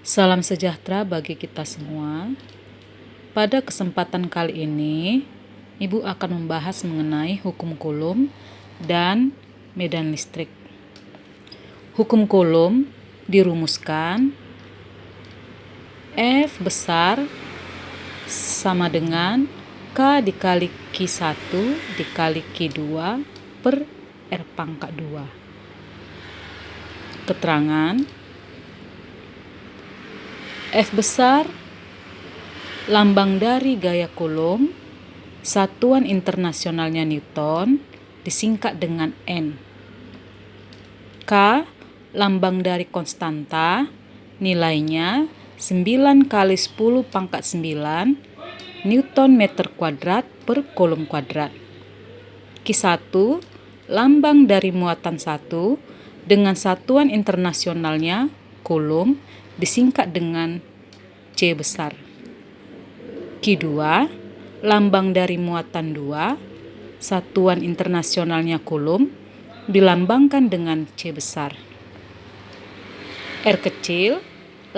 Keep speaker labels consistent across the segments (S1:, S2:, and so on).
S1: Salam sejahtera bagi kita semua. Pada kesempatan kali ini, Ibu akan membahas mengenai hukum Coulomb dan medan listrik. Hukum Coulomb dirumuskan F besar sama dengan K dikali Q1 dikali Q2 per R pangkat 2. Keterangan F besar lambang dari gaya Coulomb, satuan internasionalnya Newton, disingkat dengan N. K lambang dari konstanta, nilainya 9 kali 10 pangkat 9 Newton meter kuadrat per Coulomb kuadrat. Q1 lambang dari muatan 1 dengan satuan internasionalnya Coulomb, disingkat dengan C besar. Q2 lambang dari muatan 2, satuan internasionalnya Coulomb, dilambangkan dengan C besar. R kecil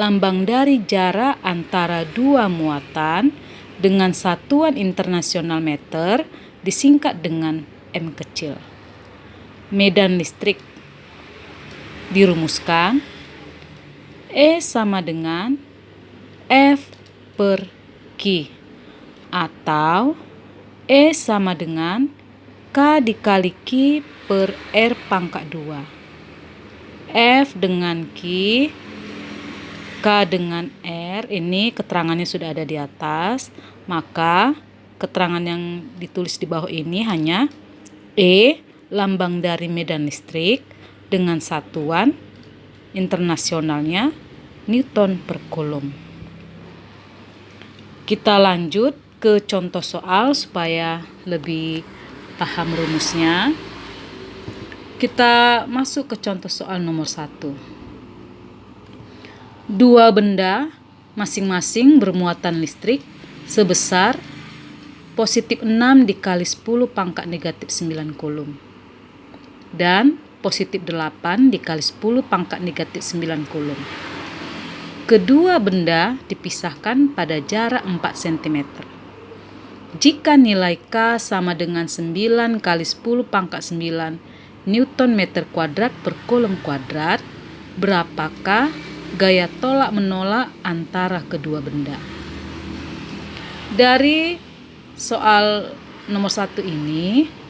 S1: lambang dari jarak antara dua muatan dengan satuan internasional meter, disingkat dengan M kecil. Medan listrik dirumuskan E sama dengan F per Q, atau E sama dengan K dikali Q per R pangkat 2. F dengan Q, K dengan R, ini keterangannya sudah ada di atas, maka keterangan yang ditulis di bawah ini hanya E lambang dari medan listrik dengan satuan internasionalnya Newton per Coulomb. Kita lanjut ke contoh soal supaya lebih paham rumusnya. Kita masuk ke contoh soal nomor 1. Dua benda masing-masing bermuatan listrik sebesar positif 6 dikali 10 pangkat negatif 9 Coulomb dan positif 8 dikali 10 pangkat negatif 9 Coulomb. Kedua benda dipisahkan pada jarak 4 cm. Jika nilai K sama dengan 9 kali 10 pangkat 9 Newton meter kuadrat per Coulomb kuadrat, berapakah gaya tolak menolak antara kedua benda? Dari soal nomor 1 ini,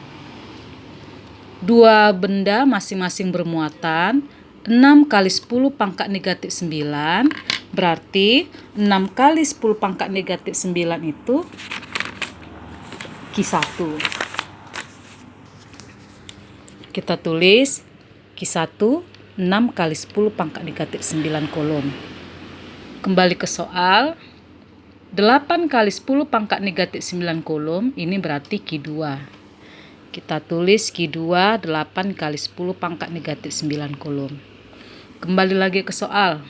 S1: dua benda masing-masing bermuatan 6 kali 10 pangkat negatif 9, berarti 6 kali 10 pangkat negatif 9 itu Q1. Kita tulis Q1 6 kali 10 pangkat negatif 9 Coulomb. Kembali ke soal, 8 kali 10 pangkat negatif 9 Coulomb, ini berarti Q2. Kita tulis Q2 8 kali 10 pangkat negatif 9 Coulomb. Kembali lagi ke soal.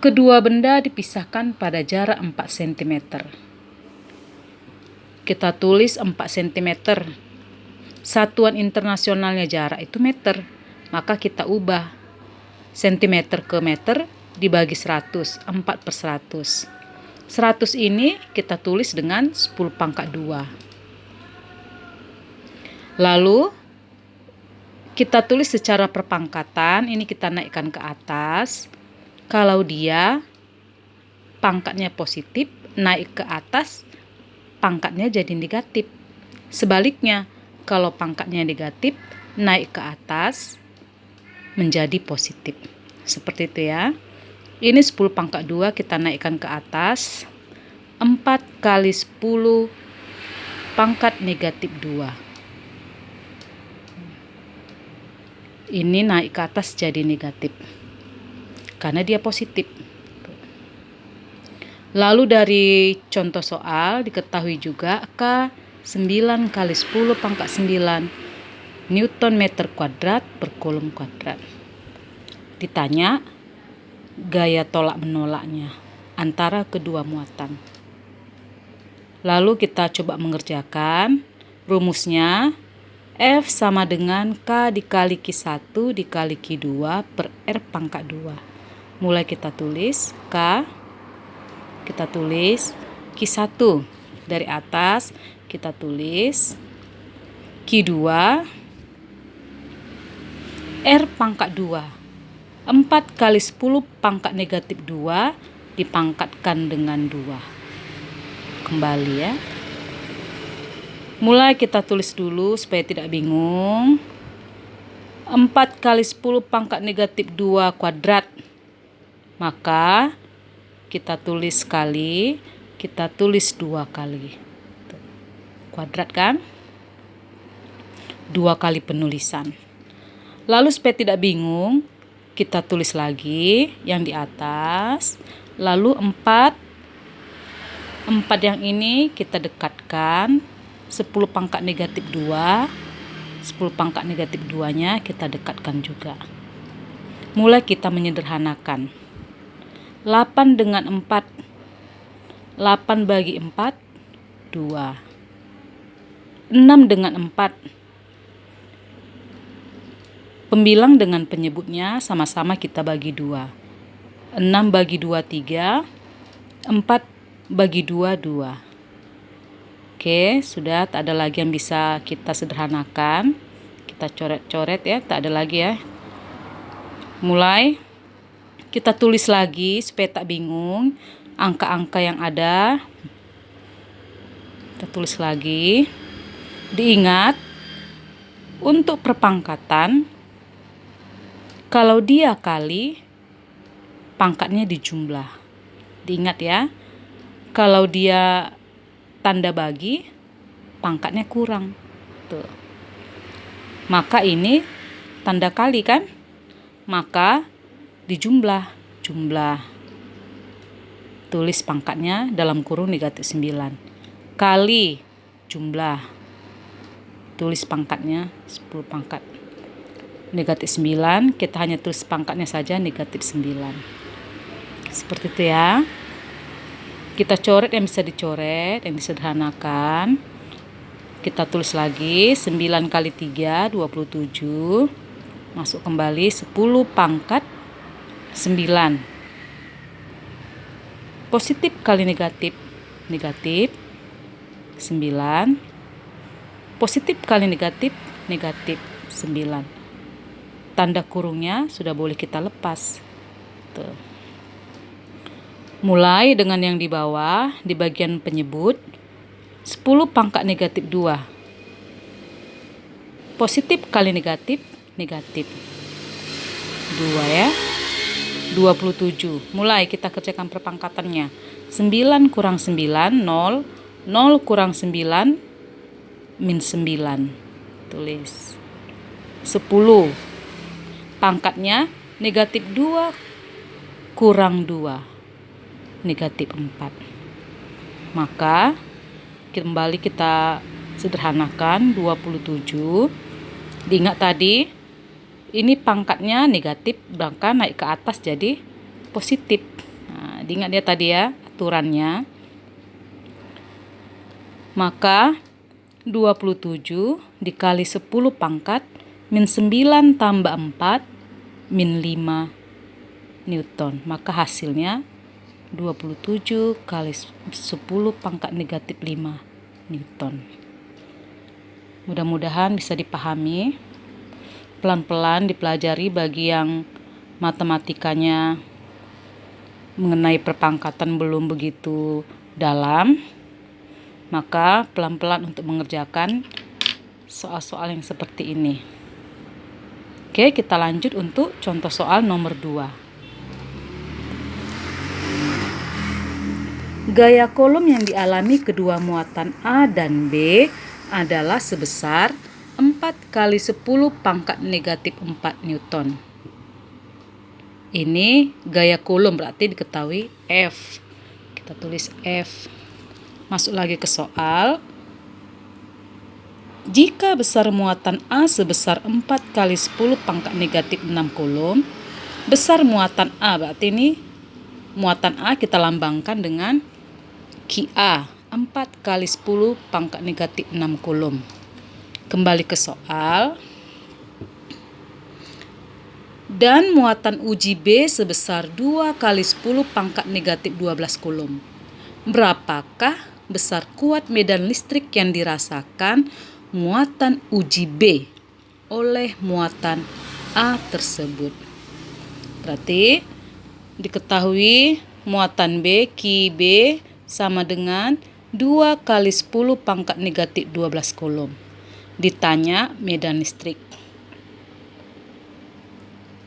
S1: Kedua benda dipisahkan pada jarak 4 cm. Kita tulis 4 cm. Satuan internasionalnya jarak itu meter. Maka kita ubah cm ke meter dibagi 100, 4 per 100. 100 ini kita tulis dengan 10 pangkat 2. Lalu kita tulis secara perpangkatan, ini kita naikkan ke atas. Kalau dia pangkatnya positif, naik ke atas, pangkatnya jadi negatif. Sebaliknya, kalau pangkatnya negatif, naik ke atas, menjadi positif. Seperti itu ya. Ini 10 pangkat 2 kita naikkan ke atas. 4 kali 10 pangkat negatif 2. Ini naik ke atas jadi negatif karena dia positif. Lalu dari contoh soal diketahui juga K 9 kali 10 pangkat 9 Newton meter kuadrat per Coulomb kuadrat. Ditanya gaya tolak menolaknya antara kedua muatan. Lalu kita coba mengerjakan rumusnya. F sama dengan K dikali Q1 dikali Q2 per R pangkat 2. Mulai kita tulis K, kita tulis Q1. Dari atas kita tulis Q2 R pangkat 2. 4 kali 10 pangkat negatif 2 dipangkatkan dengan 2. Kembali ya. Mulai kita tulis dulu supaya tidak bingung. 4 kali 10 pangkat negatif 2 kuadrat. Maka kita tulis sekali, kita tulis 2 kali. Kuadrat kan? 2 kali penulisan. Lalu supaya tidak bingung, kita tulis lagi yang di atas. Lalu 4 yang ini kita dekatkan. 10 pangkat negatif 2. 10 pangkat negatif 2-nya kita dekatkan juga. Mulai kita menyederhanakan. 8 dengan 4. 8 bagi 4, 2. 6 dengan 4. Pembilang dengan penyebutnya sama-sama kita bagi 2. 6 bagi 2, 3. 4 bagi 2, 2. Oke, sudah tak ada lagi yang bisa kita sederhanakan. Kita coret-coret ya, tak ada lagi ya. Mulai kita tulis lagi supaya tak bingung angka-angka yang ada. Kita tulis lagi. Diingat, untuk perpangkatan, kalau dia kali, pangkatnya dijumlah. Diingat ya, kalau dia tanda bagi, pangkatnya kurang. Tuh. Maka ini tanda kali kan? Maka dijumlah. Jumlah. Tulis pangkatnya dalam kurung negatif 9. Kali jumlah. Tulis pangkatnya 10 pangkat. Negatif 9, kita hanya tulis pangkatnya saja negatif 9. Seperti itu ya. Kita coret yang bisa dicoret, yang disederhanakan. Kita tulis lagi 9 kali 3, 27. Masuk kembali 10 pangkat 9. Positif kali negatif, negatif 9. Positif kali negatif, negatif 9. Tanda kurungnya sudah boleh kita lepas. Tuh. Mulai dengan yang di bawah, di bagian penyebut, 10 pangkat negatif 2. Positif kali negatif, negatif 2 ya. 27. Mulai kita kerjakan perpangkatannya. 9 kurang 9, 0. 0 kurang 9, min 9. Tulis. 10. Pangkatnya negatif 2 kurang 2. Negatif 4. Maka kembali kita sederhanakan 27. Diingat tadi, ini pangkatnya negatif, maka naik ke atas jadi positif. Nah, diingat ya tadi ya aturannya. Maka 27 dikali 10 pangkat min 9 tambah 4 min 5 Newton. Maka hasilnya 27 kali 10 pangkat negatif 5 Newton. Mudah-mudahan bisa dipahami. Pelan-pelan dipelajari bagi yang matematikanya mengenai perpangkatan belum begitu dalam. Maka pelan-pelan untuk mengerjakan soal-soal yang seperti ini. Oke, kita lanjut untuk contoh soal nomor 2. Gaya kolom yang dialami kedua muatan A dan B adalah sebesar 4 kali 10 pangkat negatif 4 Newton. Ini gaya kolom berarti diketahui F. Kita tulis F. Masuk lagi ke soal. Jika besar muatan A sebesar 4 kali 10 pangkat negatif 6 kolom, besar muatan A, berarti ini muatan A kita lambangkan dengan QA, 4 kali 10 pangkat negatif 6 kolom. Kembali ke soal. Dan muatan uji B sebesar 2 kali 10 pangkat negatif 12 Coulomb. Berapakah besar kuat medan listrik yang dirasakan muatan uji B oleh muatan A tersebut? Berarti diketahui muatan B, QB sama dengan 2 kali 10 pangkat negatif 12 Coulomb. Ditanya medan listrik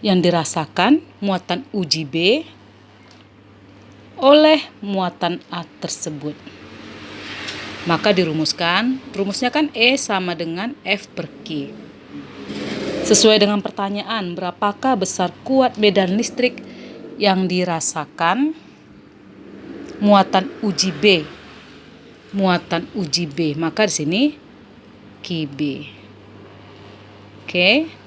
S1: yang dirasakan muatan uji B oleh muatan A tersebut. Maka dirumuskan, rumusnya kan E sama dengan F per Q. Sesuai dengan pertanyaan, berapakah besar kuat medan listrik yang dirasakan muatan uji B? Muatan uji B, maka di sini QB. Oke.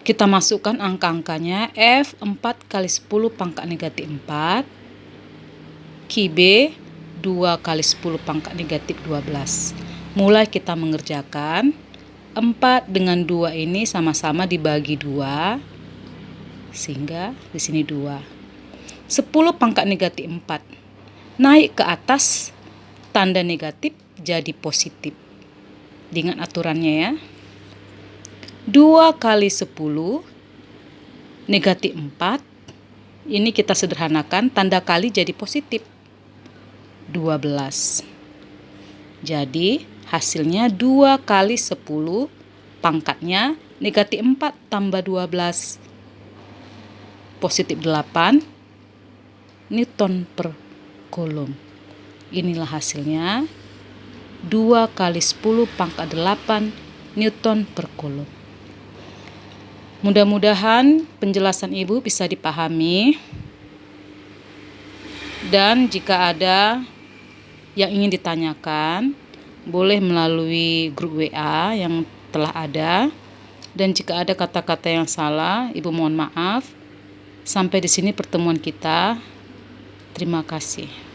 S1: Kita masukkan angka-angkanya. F 4 kali 10 pangkat negatif 4. QB 2 kali 10 pangkat negatif 12. Mulai kita mengerjakan. 4 dengan 2 ini sama-sama dibagi 2. Sehingga di sini 2. 10 pangkat negatif 4. Naik ke atas, tanda negatif jadi positif. Diingat aturannya ya. 2 kali 10 negatif 4. Ini kita sederhanakan, tanda kali jadi positif. 12. Jadi hasilnya 2 kali 10 pangkatnya negatif 4 tambah 12 positif 8 Newton per Coulomb. Inilah hasilnya 2 kali 10 pangkat 8 Newton per Coulomb. Mudah-mudahan penjelasan Ibu bisa dipahami. Dan jika ada yang ingin ditanyakan, boleh melalui grup WA yang telah ada. Dan jika ada kata-kata yang salah, Ibu mohon maaf. Sampai di sini pertemuan kita. Terima kasih.